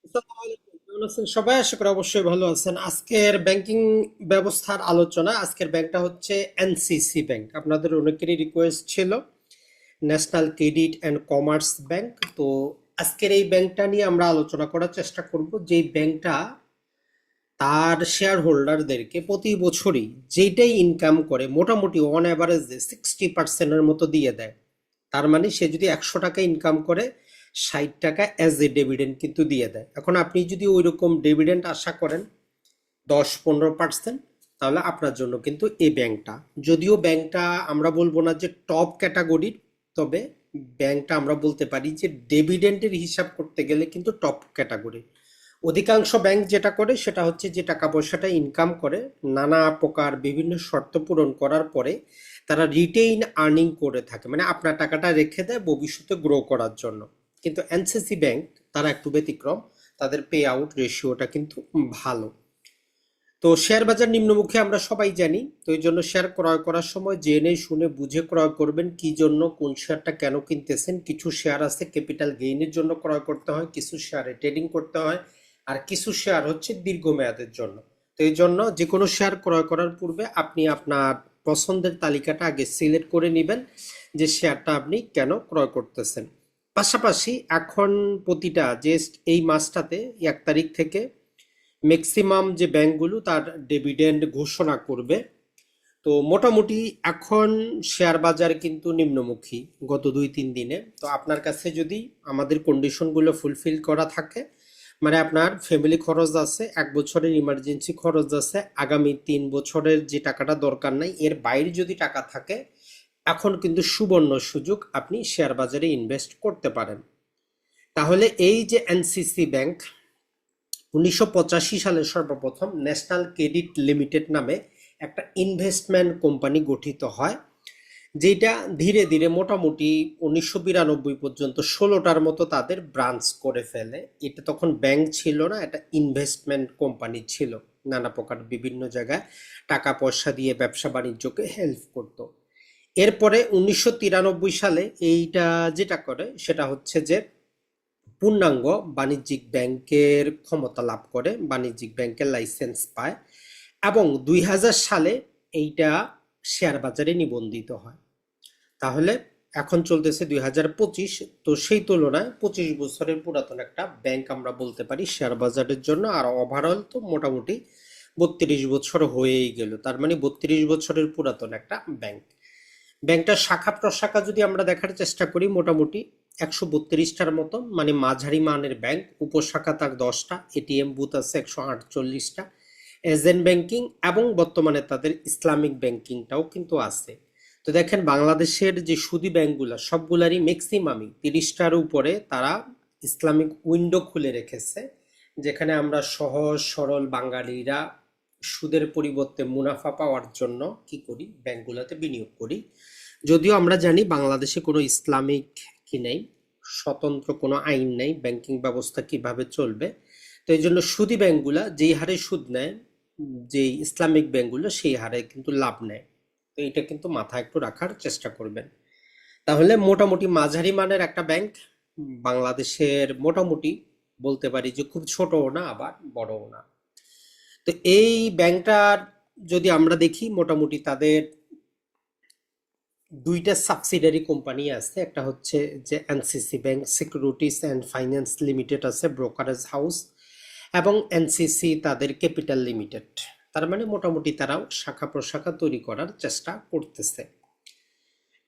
আসসালামু আলাইকুম। কেমন আছেন সবাই? আশা করি অবশ্যই ভালো আছেন। আজকের ব্যাংকিং ব্যবস্থার আলোচনা। আজকের ব্যাংকটা হচ্ছে এনসিসি ব্যাংক। আপনাদের অনেকেরই রিকোয়েস্ট ছিল national credit and commerce bank. তো আজকের এই ব্যাংকটা নিয়ে আমরা আলোচনা করার চেষ্টা করব, যে ব্যাংকটা তার শেয়ার হোল্ডারদেরকে প্রতি বছরই যেটাই ইনকাম করে মোটামুটি অন অ্যাভারেজ 60%-এর মতো দিয়ে দেয়। তার মানে সে যদি 100 টাকা ইনকাম করে, 60 টাকা অ্যাজ এ ডিভিডেন্ড কিন্তু দিয়ে দেয়। এখন আপনি যদি ওই রকম ডিভিডেন্ড আশা করেন 10-15%, তাহলে আপনার জন্য কিন্তু এই ব্যাংকটা, যদিও ব্যাংকটা আমরা বলবো না যে টপ ক্যাটাগরির, তবে ব্যাংকটা আমরা বলতে পারি যে ডিভিডেন্ডের হিসাব করতে গেলে কিন্তু টপ ক্যাটাগরি। অধিকাংশ ব্যাংক যেটা করে সেটা হচ্ছে যে টাকা পয়সাটা ইনকাম করে নানা প্রকার বিভিন্ন শর্ত পূরণ করার পরে তারা রিটেইন আর্নিং করে থাকে, মানে আপনার টাকাটা রেখে দেয় ভবিষ্যতে গ্রো করার জন্য। কিন্তু এনসিসি ব্যাংক তারা একটু ব্যতিক্রম, তাদের পে আউট রেশিওটা কিন্তু ভালো। তো শেয়ার বাজার নিম্নমুখী আমরা সবাই জানি, তো এই জন্য শেয়ার ক্রয় করার সময় জেনে শুনে বুঝে ক্রয় করবেন। কি জন্য, কোন শেয়ারটা কেন কিনতেছেন। কিছু শেয়ার আছে ক্যাপিটাল গেইনের জন্য ক্রয় করতে হয়, কিছু শেয়ারে ট্রেডিং করতে হয়, আর কিছু শেয়ার হচ্ছে দীর্ঘমেয়াদের জন্য। তো এই জন্য যে কোনো শেয়ার ক্রয় করার পূর্বে আপনি আপনার পছন্দের তালিকাটা আগে সিলেক্ট করে নেবেন, যে শেয়ারটা আপনি কেন ক্রয় করতেছেন। পাশাপাশি এখন প্রতিটা যে এই মাসটাতে 1 তারিখ থেকে ম্যাক্সিমাম যে ব্যাংকগুলো তার ডিভিডেন্ড ঘোষণা করবে। তো মোটামুটি এখন শেয়ার বাজার কিন্তু নিম্নমুখী গত 2-3 দিনে। তো আপনার কাছে যদি আমাদের কন্ডিশনগুলো ফুলফিল করা থাকে, মানে আপনার ফ্যামিলি খরচ আছে, 1 বছরের ইমার্জেন্সি খরচ আছে, আগামী 3 বছরের যে টাকাটা দরকার নাই এর বাইরে যদি টাকা থাকে, এখন কিন্তু সুবর্ণ সুযোগ, আপনি শেয়ার বাজারে ইনভেস্ট করতে পারেন। তাহলে এই যে এনসিসি ব্যাংক 1985 সালে সর্বপ্রথম ন্যাশনাল ক্রেডিট লিমিটেড নামে একটা ইনভেস্টমেন্ট কোম্পানি গঠিত হয়, যেটা ধীরে ধীরে মোটামুটি 1992 পর্যন্ত 16টার মতো তাদের ব্রাঞ্চ করে ফেলে। এটা তখন ব্যাংক ছিল না, এটা ইনভেস্টমেন্ট কোম্পানি ছিল। নানা প্রকার বিভিন্ন জায়গায় টাকা পয়সা দিয়ে ব্যবসা বাণিজ্যকে হেল্প করত। এরপরে 1993 সালে এইটা যেটা করে সেটা হচ্ছে যে পূর্ণাঙ্গ বাণিজ্যিক ব্যাংকের ক্ষমতা লাভ করে, বাণিজ্যিক ব্যাংকের লাইসেন্স পায়, এবং 2000 সালে এইটা শেয়ার বাজারে নিবন্ধিত হয়। তাহলে এখন চলতেছে 2025, তো সেই তুলনায় 25 বছরের পুরাতন একটা ব্যাংক আমরা বলতে পারি শেয়ার বাজারের জন্য। আর ওভারঅল তো মোটামুটি 32 বছর হয়েই গেল, তার মানে 32 বছরের পুরাতন একটা ব্যাংক। ব্যাংকটার শাখা প্রশাখা যদি আমরা দেখার চেষ্টা করি, মোটামুটি 132টার মতো, মানে মাঝারি মানের ব্যাংক। উপশাখা তার 10টা, এটিএম বুথ আছে 148টা, এজেন্ট ব্যাংকিং, এবং বর্তমানে তাদের ইসলামিক ব্যাংকিংটাও কিন্তু আছে। তো দেখেন বাংলাদেশের যে সুদী ব্যাংকগুলো সবগুলারই ম্যাক্সিমামই 30টার উপরে তারা ইসলামিক উইন্ডো খুলে রেখেছে, যেখানে আমরা সহজ সরল বাঙালিরা সুদের পরিবর্তে মুনাফা পাওয়ার জন্য কি করি, ব্যাংকগুলোতে বিনিয়োগ করি। যদিও আমরা জানি বাংলাদেশে কোনো ইসলামিক কি নেই, স্বতন্ত্র কোনো আইন নেই ব্যাংকিং ব্যবস্থা কিভাবে চলবে। তো এই জন্য সুদী ব্যাংকগুলা যেই হারে সুদ নেয়, যে ইসলামিক ব্যাংকগুলো সেই হারে কিন্তু লাভ নেয়। তো এটা কিন্তু মাথায় একটু রাখার চেষ্টা করবেন। তাহলে মোটামুটি মাঝারি মানের একটা ব্যাংক, বাংলাদেশের মোটামুটি বলতে পারি যে খুব ছোটও না আবার বড়ও না। তো এই ব্যাংকটার যদি আমরা দেখি, মোটামুটি তাদের 2টা সাবসিডারি কোম্পানি আছে। একটা হচ্ছে যে NCC bank securities and finance limited আছে, ব্রোকারেজ হাউস, এবং এনসিসি তাদের ক্যাপিটাল লিমিটেড। তার মানে মোটামুটি তারাও শাখা প্রশাখা তৈরি করার চেষ্টা করতেছে।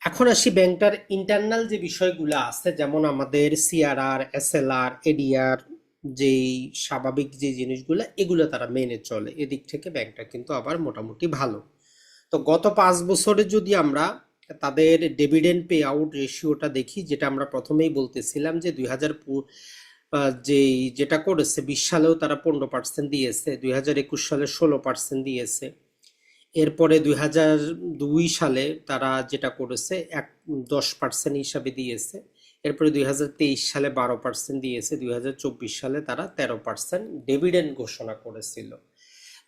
এখন আসি ব্যাংকটার ইন্টারনাল যে বিষয়গুলো আছে, যেমন আমাদের সিআরআর, এসএলআর, এডিআর, যেই স্বাভাবিক যে জিনিসগুলো এগুলো তারা মেনে চলে। এদিক থেকে ব্যাংকটা কিন্তু আবার মোটামুটি ভালো। তো গত 5 বছরে যদি আমরা তাদের ডিভিডেন্ড পে আউট রেশিওটা দেখি, যেটা আমরা প্রথমেই বলতেছিলাম যে 2000 যেটা করেছে 20 সালেও তারা 15% দিয়েছে, 2021 সালে 16% দিয়েছে, এরপরে 2002 সালে তারা যেটা করেছে 10% হিসাবে দিয়েছে, এরপরে 2023 সালে 12% দিয়েছে, 2024 সালে তারা 13% ডিভিডেন্ড ঘোষণা করেছিল।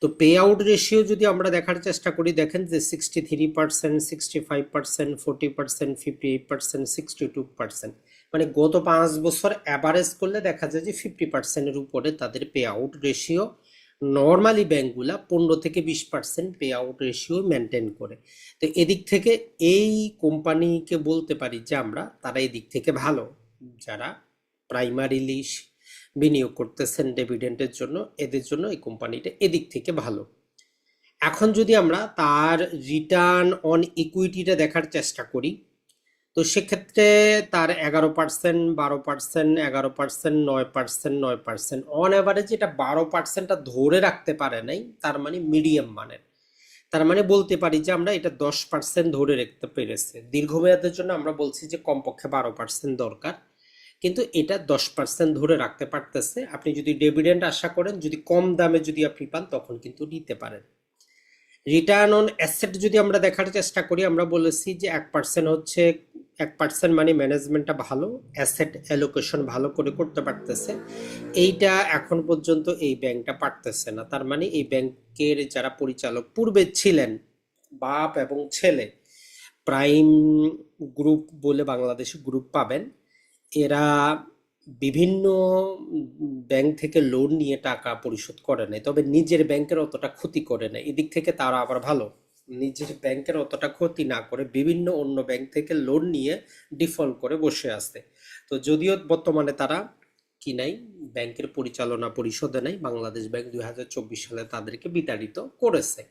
তো পে আউট রেশিও যদি আমরা দেখার চেষ্টা করি, দেখেন যে 63%, 65%, 40%, 58%, 62%, মানে গত 5 বছর অ্যাভারেজ করলে দেখা যায় যে 50%-এর উপরে তাদের পে আউট রেশিও। নর্মালি ব্যাংকগুলা 15 থেকে 20% পে আউট রেশিও মেনটেন করে। তো এদিক থেকে এই কোম্পানিকে বলতে পারি যে আমরা তারা এদিক থেকে ভালো, যারা প্রাইমারিলি বিনিয়োগ করতেছেন ডিভিডেন্ডের জন্য, এদের জন্য এই কোম্পানিটা এদিক থেকে ভালো। এখন যদি আমরা তার রিটার্ন অন ইকুইটিটা দেখার চেষ্টা করি, তো সেক্ষেত্রে তার 11%, 12%, 11%, 9%, 9%, অন অ্যাভারেজ এটা 12%টা ধরে রাখতে পারে নাই, তার মানে মিডিয়াম মানের। তার মানে বলতে পারি যে আমরা এটা 10% ধরে রাখতে পেরেছে। দীর্ঘমেয়াদের জন্য আমরা বলছি যে কমপক্ষে 12% দরকার, কিন্তু এটা 10% ধরে রাখতে পারতেছে। আপনি যদি ডিভিডেন্ড আশা করেন, যদি কম দামে যদি আপনি পান, তখন কিন্তু নিতে পারেন। রিটার্ন অন অ্যাসেট যদি আমরা দেখার চেষ্টা করি, আমরা বলেছি যে 1% হচ্ছে, 1% মানে ম্যানেজমেন্টটা ভালো, অ্যাসেট অ্যালোকেশন ভালো করে করতে পারতেছে। এইটা এখন পর্যন্ত এই ব্যাংকটা পারতেছে না। তার মানে এই ব্যাংকের যারা পরিচালক পূর্বে ছিলেন, বাপ এবং ছেলে, প্রাইম গ্রুপ বলে বাংলাদেশে গ্রুপ পাবেন, এরা বিভিন্ন ব্যাংক থেকে লোন নিয়ে টাকা পরিশোধ করে নাই, তবে নিজের ব্যাংকের অতটা ক্ষতি করে নাই। এদিক থেকে তারা আবার ভালো, নিজের ব্যাংকের অতটা ক্ষতি না করে বিভিন্ন অন্য ব্যাংক থেকে লোন নিয়ে ডিফল্ট করে বসে আছে। তো যদিও বর্তমানে তারা কি নাই, ব্যাংকের পরিচালনা পরিষদে নাই, বাংলাদেশ ব্যাংক 2024 সালে তাদেরকে বিতাড়িত করেছে।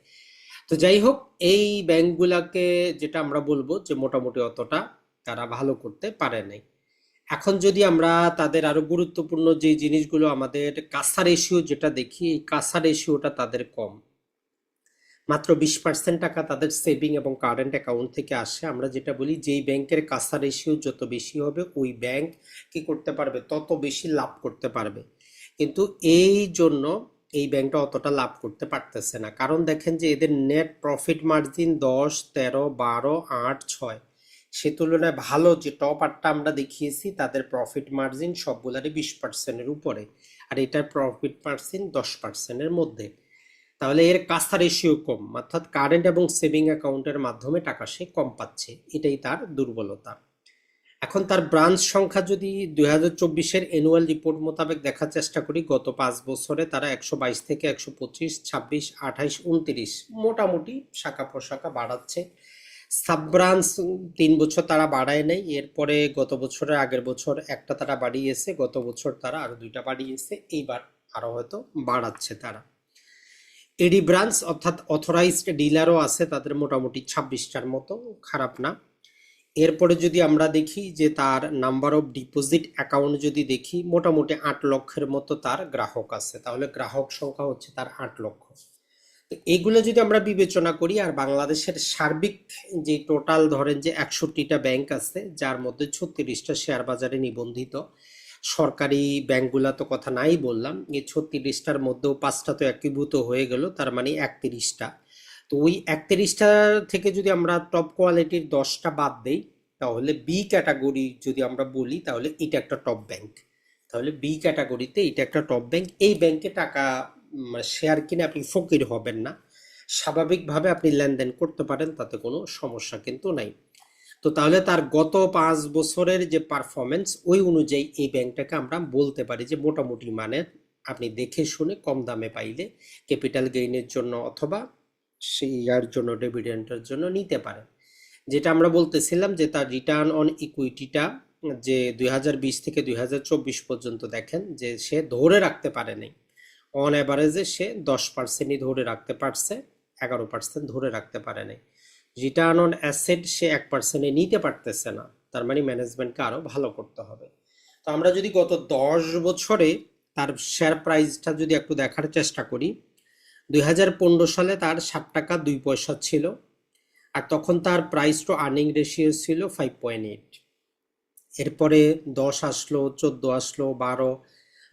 তো যাই হোক, এই ব্যাংকগুলাকে যেটা আমরা বলবো যে মোটামুটি অতটা তারা ভালো করতে পারে নাই। এখন যদি আমরা তাদের আরো গুরুত্বপূর্ণ যে জিনিসগুলো, আমাদের কাসা রেশিও যেটা দেখি, এই কাসা রেশিওটা তাদের কম। মাত্র 20% টাকা তাদের সেভিং এবং কারেন্ট অ্যাকাউন্ট থেকে আসে। আমরা যেটা বলি, যেই ব্যাংকের কাসা রেশিও যত বেশি হবে, ওই ব্যাংক কি করতে পারবে, তত বেশি লাভ করতে পারবে। কিন্তু এই জন্য এই ব্যাংকটা অতটা লাভ করতে পারতেছে না, কারণ দেখেন যে এদের নেট প্রফিট মার্জিন 10, 13, 12, 8, 6, সে তুলনায় ভালো যে টপ 8টা আমরা দেখিয়েছি, তাদের প্রফিট মার্জিন সবগুলারই 20%-এর উপরে, আর এটার প্রফিট মার্জিন 10%-এর মধ্যে। তাহলে এর কাসা রেশিও কম, অর্থাৎ কারেন্ট এবং সেভিং অ্যাকাউন্টের মাধ্যমে টাকা সে কম পাচ্ছে, এটাই তার দুর্বলতা। এখন তার ব্রাঞ্চ সংখ্যা যদি 2024-এর অ্যানুয়াল রিপোর্ট মোতাবেক দেখার চেষ্টা করি, গত 5 বছরে তারা 122 থেকে 125, 26, 28, 29 মোটামুটি শাখা প্রশাখা বাড়াচ্ছে। সাব ব্রাঞ্চ 3 বছর তারা বাড়ায় নাই, এরপরে গত বছরের আগের বছর একটা তারা বাড়িয়েছে, গত বছর তারা আরো 2টা বাড়িয়েছে, এইবার আরো হয়তো বাড়াচ্ছে তারা। এডি ব্রাঞ্চ অর্থাৎ অথরাইজড ডিলারও আছে তাদের মোটামুটি 26টার মতো, খারাপ না। এরপরে যদি আমরা দেখি যে তার নাম্বার অফ ডিপোজিট অ্যাকাউন্ট যদি দেখি, মোটামুটি 8 লক্ষের মতো তার গ্রাহক আছে, তাহলে গ্রাহক সংখ্যা হচ্ছে তার 8 লক্ষ। তো এইগুলো যদি আমরা বিবেচনা করি, আর বাংলাদেশের সার্বিক যে টোটাল ধরেন যে 61টা ব্যাংক আছে, যার মধ্যে 36টা শেয়ার বাজারে নিবন্ধিত, সরকারি ব্যাংকগুলা তো কথা নাই বললাম, এই 36টার মধ্যেও 5টা তো একীভূত হয়ে গেল, তার মানে 31টা। তো ওই 31টা থেকে যদি আমরা টপ কোয়ালিটির 10টা বাদ দেই, তাহলে বি ক্যাটাগরি যদি আমরা বলি, তাহলে এটা একটা টপ ব্যাংক। তাহলে বি ক্যাটাগরিতে এটা একটা টপ ব্যাংক। এই ব্যাংকে টাকা শেয়ার কিনে আপনি ফকির হবেন না, স্বাভাবিকভাবে আপনি লেনদেন করতে পারেন, তাতে কোনো সমস্যা কিন্তু নাই। তো তাহলে তার গত 5 বছরের যে পারফরমেন্স, ওই অনুযায়ী এই ব্যাংকটাকে আমরা বলতে পারি যে মোটামুটি মানের। আপনি দেখে শুনে কম দামে পাইলে ক্যাপিটাল গেইনের জন্য অথবা সেই ইয়ার জন্য, ডিভিডেন্ডের জন্য নিতে পারেন। যেটা আমরা বলতেছিলাম যে তার রিটার্ন অন ইকুইটিটা যে 2020 থেকে 2024 পর্যন্ত দেখেন যে সে ধরে রাখতে পারে নাই, অন অ্যাভারেজে সে 10%-ই ধরে রাখতে পারছে, 11% ধরে রাখতে পারে নাই। রিটার্ন অন অ্যাসেট সে 1%-এ নিতে পারতেছে না, তার মানে ম্যানেজমেন্টকে আরো ভালো করতে হবে। তো আমরা যদি গত 10 বছরে তার শেয়ার প্রাইসটা যদি একটু দেখার চেষ্টা করি, 2015 সালে তার 7 টাকা 2 পয়সা ছিল, আর তখন তার প্রাইস টু আর্নিং রেশিও ছিল 5.8। এরপরে 10 আসলো, 14 আসলো, 12,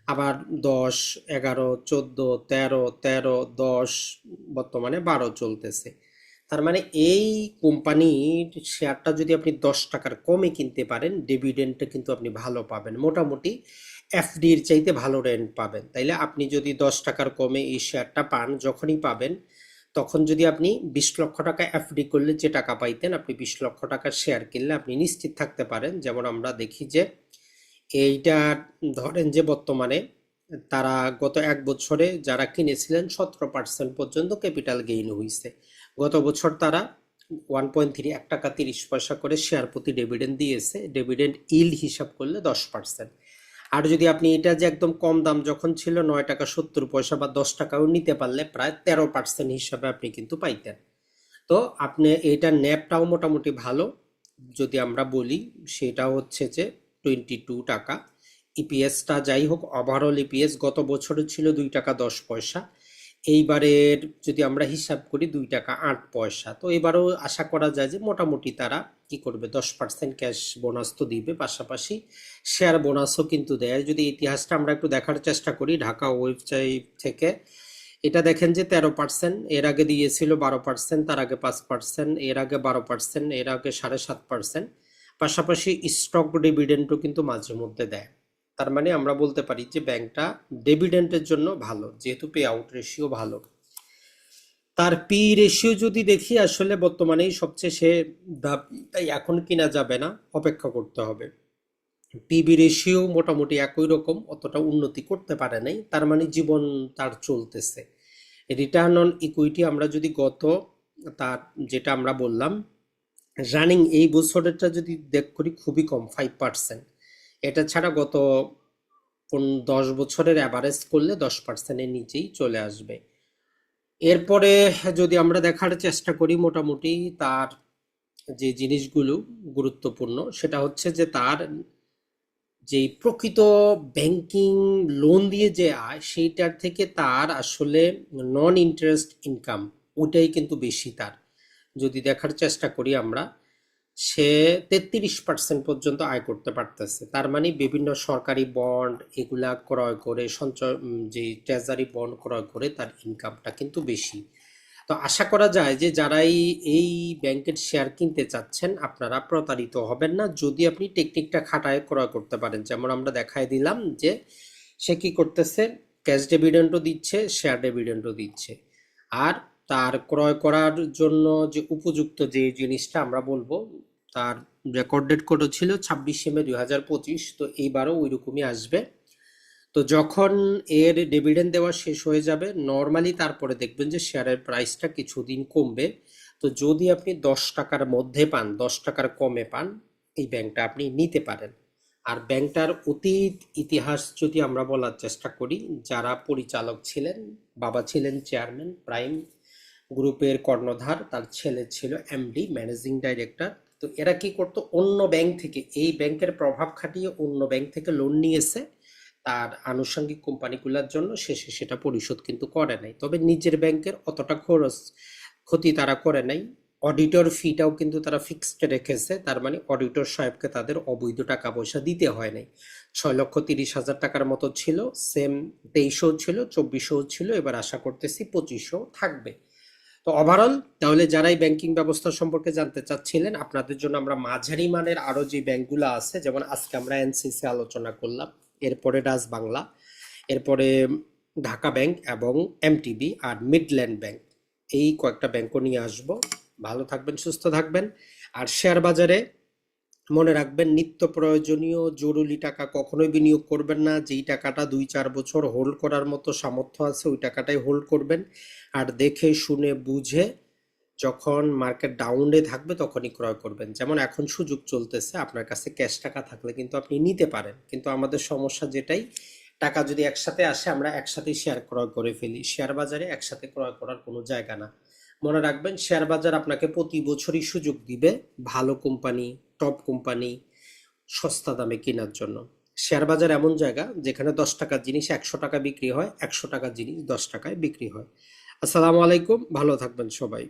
আবার 10, 11, 14, 13, 13, 10, বর্তমানে 12 চলতেছে। তার মানে এই কোম্পানির শেয়ারটা যদি আপনি 10 টাকার কমে কিনতে পারেন, ডিভিডেন্ডটা কিন্তু আপনি ভালো পাবেন, মোটামুটি এফডির চাইতে ভালো রেন্ট পাবেন। তাইলে আপনি যদি 10 টাকার কমে এই শেয়ারটা পান, যখনই পাবেন, তখন যদি আপনি 20 লক্ষ টাকা এফডি করলে যে টাকা পাইতেন, আপনি 20 লক্ষ টাকার শেয়ার কিনলে আপনি নিশ্চিত থাকতে পারেন। যেমন আমরা দেখি যে এইটা ধরেন যে বর্তমানে তারা গত 1 বছরে যারা কিনেছিলেন 17% পর্যন্ত ক্যাপিটাল গেইন হয়েছে। গত বছর তারা 1.3 1 টাকা 30 পয়সা করে শেয়ার প্রতি ডিভিডেন্ড দিয়েছে। ডিভিডেন্ড ইল্ড হিসাব করলে 10%। আর যদি আপনি এটা যে একদম কম দাম যখন ছিল 9 টাকা 70 পয়সা বা 10 টাকাও নিতে পারলে প্রায় 13% হিসাবে আপনি কিন্তু পাইতেন। তো আপনি এইটার ন্যাপটাও মোটামুটি ভালো যদি আমরা বলি, সেটা হচ্ছে যে 22 টাকা। ইপিএসটা যাই হোক, ওভারঅল ইপিএস গত বছরে ছিল 2 টাকা 10 পয়সা। এইবারের যদি আমরা হিসাব করি 2 টাকা 8 পয়সা। তো এবারও আশা করা যায় যে মোটামুটি তারা কি করবে, 10% ক্যাশ বোনাস তো দিবে, পাশাপাশি শেয়ার বোনাসও কিন্তু দেয়। যদি ইতিহাসটা আমরা একটু দেখার চেষ্টা করি ঢাকা ওয়েবসাইট থেকে, এটা দেখেন যে 13%, এর আগে দিয়েছিল 12%, তার আগে 5%, এর আগে 12%, এর আগে 7.5%। পাশাপাশি স্টক ডিভিডেন্ডও কিন্তু মাঝে মধ্যে দেয়। তার মানে আমরা বলতে পারি যে ব্যাংকটা ডিভিডেন্ডের জন্য ভালো, যেহেতু পে আউট রেশিও ভালো। তার পি রেশিও যদি দেখি, আসলে বর্তমানেই সবচেয়ে সে তাই এখন কিনা যাবে না, অপেক্ষা করতে হবে। পিবি রেশিও মোটামুটি একই রকম, অতটা উন্নতি করতে পারে নাই, তার মানে জীবন তার চলতেছে। রিটার্ন অন ইকুইটি আমরা যদি তার যেটা আমরা বললাম রানিং এই বছরেরটা যদি দেখ করি, খুবই কম, 5%। এটা ছাড়া গত 10 বছরের অ্যাভারেজ করলে 10%-এর নিচেই চলে আসবে। এরপরে যদি আমরা দেখার চেষ্টা করি মোটামুটি তার যে জিনিসগুলো গুরুত্বপূর্ণ, সেটা হচ্ছে যে তার যে প্রকৃত ব্যাংকিং লোন দিয়ে যে আয়, সেইটার থেকে তার আসলে নন ইন্টারেস্ট ইনকাম ওটাই কিন্তু বেশি। তার যদি দেখার চেষ্টা করি আমরা, সে 33% পর্যন্ত আয় করতে পারতেছে। তার মানে বিভিন্ন সরকারি বন্ড এগুলা ক্রয় করে, সঞ্চয় যে ট্রেজারি বন্ড ক্রয় করে তার ইনকামটা কিন্তু বেশি। তো আশা করা যায় যে যারাই এই ব্যাংকের শেয়ার কিনতে চাচ্ছেন, আপনারা প্রতারিত হবেন না যদি আপনি টেকনিকটা খাটায় ক্রয় করতে পারেন। যেমন আমরা দেখাই দিলাম যে সে কি করতেছে, ক্যাশ ডিভিডেন্ডও দিচ্ছে, শেয়ার ডিভিডেন্ডও দিচ্ছে। আর তার ক্রয় করার জন্য যে উপযুক্ত যে জিনিসটা আমরা বলবো, তার রেকর্ড ডেট কোডও ছিল 26 মে 2025। তো এইবারও ওই রকমই আসবে। তো যখন এর ডিভিডেন্ড দেওয়া শেষ হয়ে যাবে নর্মালি, তারপরে দেখবেন যে শেয়ারের প্রাইসটা কিছুদিন কমবে। তো যদি আপনি 10 টাকার মধ্যে পান, 10 টাকার কমে পান, এই ব্যাংকটা আপনি নিতে পারেন। আর ব্যাংকটার অতীত ইতিহাস যদি আমরা বলার চেষ্টা করি, যারা পরিচালক ছিলেন, বাবা ছিলেন চেয়ারম্যান প্রাইম গ্রুপের কর্ণধার, তার ছেলে ছিল এমডি ম্যানেজিং ডাইরেক্টর। তো এরা কি করতো, অন্য ব্যাংক থেকে, এই ব্যাংকের প্রভাব খাটিয়ে অন্য ব্যাংক থেকে লোন নিয়েছে তার আনুষঙ্গিক কোম্পানিগুলোর জন্য, শেষে সেটা পরিশোধ কিন্তু করে নাই। তবে নিজের ব্যাংকের অতটা ক্ষতি তারা করে নাই। অডিটর ফিটাও কিন্তু তারা ফিক্সড রেখেছে, তার মানে অডিটর সাহেবকে তাদের অবৈধ টাকা পয়সা দিতে হয় নাই। 6,30,000 টাকার মতো ছিল, সেম 23ও ছিল, 24ও ছিল, এবার আশা করতেছি 25ও থাকবে। তো ওভারঅল তাহলে যারা এই ব্যাংকিং ব্যবস্থা সম্পর্কে জানতে চাচ্ছিলেন, আপনাদের জন্য আমরা মাঝারি মানের আরো যে ব্যাংকগুলো আছে, যেমন আজকে আমরা এনসিসি আলোচনা করলাম, এরপরে ডাচ বাংলা, এরপরে ঢাকা ব্যাংক এবং এমটিবি আর মিডল্যান্ড ব্যাংক, এই কয়েকটা ব্যাংকও নিয়ে আসবো। ভালো থাকবেন, সুস্থ থাকবেন। আর শেয়ার বাজারে মনে রাখবেন, নিত্য প্রয়োজনীয় জরুরি টাকা কখনোই বিনিয়োগ করবেন না। যেই টাকাটা 2-4 বছর হোল্ড করার মতো সামর্থ্য আছে, ওই টাকাটাই হোল্ড করবেন। আর দেখে শুনে বুঝে যখন মার্কেট ডাউনে থাকবে তখনই ক্রয় করবেন। যেমন এখন সুযোগ চলতেছে, আপনার কাছে ক্যাশ টাকা থাকলে কিন্তু আপনি নিতে পারেন। কিন্তু আমাদের সমস্যা যেটাই, টাকা যদি একসাথে আসে আমরা একসাথেই শেয়ার ক্রয় করে ফেলি। শেয়ার বাজারে একসাথে ক্রয় করার কোনো জায়গা না। মনে রাখবেন, শেয়ার বাজার আপনাকে প্রতি বছরই সুযোগ দিবে ভালো কোম্পানি, টপ কোম্পানি সস্তা দামে কেনার জন্য। শেয়ার বাজার এমন জায়গা যেখানে 10 টাকার জিনিস 100 টাকা বিক্রি হয়, 100 টাকার জিনিস 10 টাকায় বিক্রি হয়। আসসালামু আলাইকুম, ভালো থাকবেন সবাই।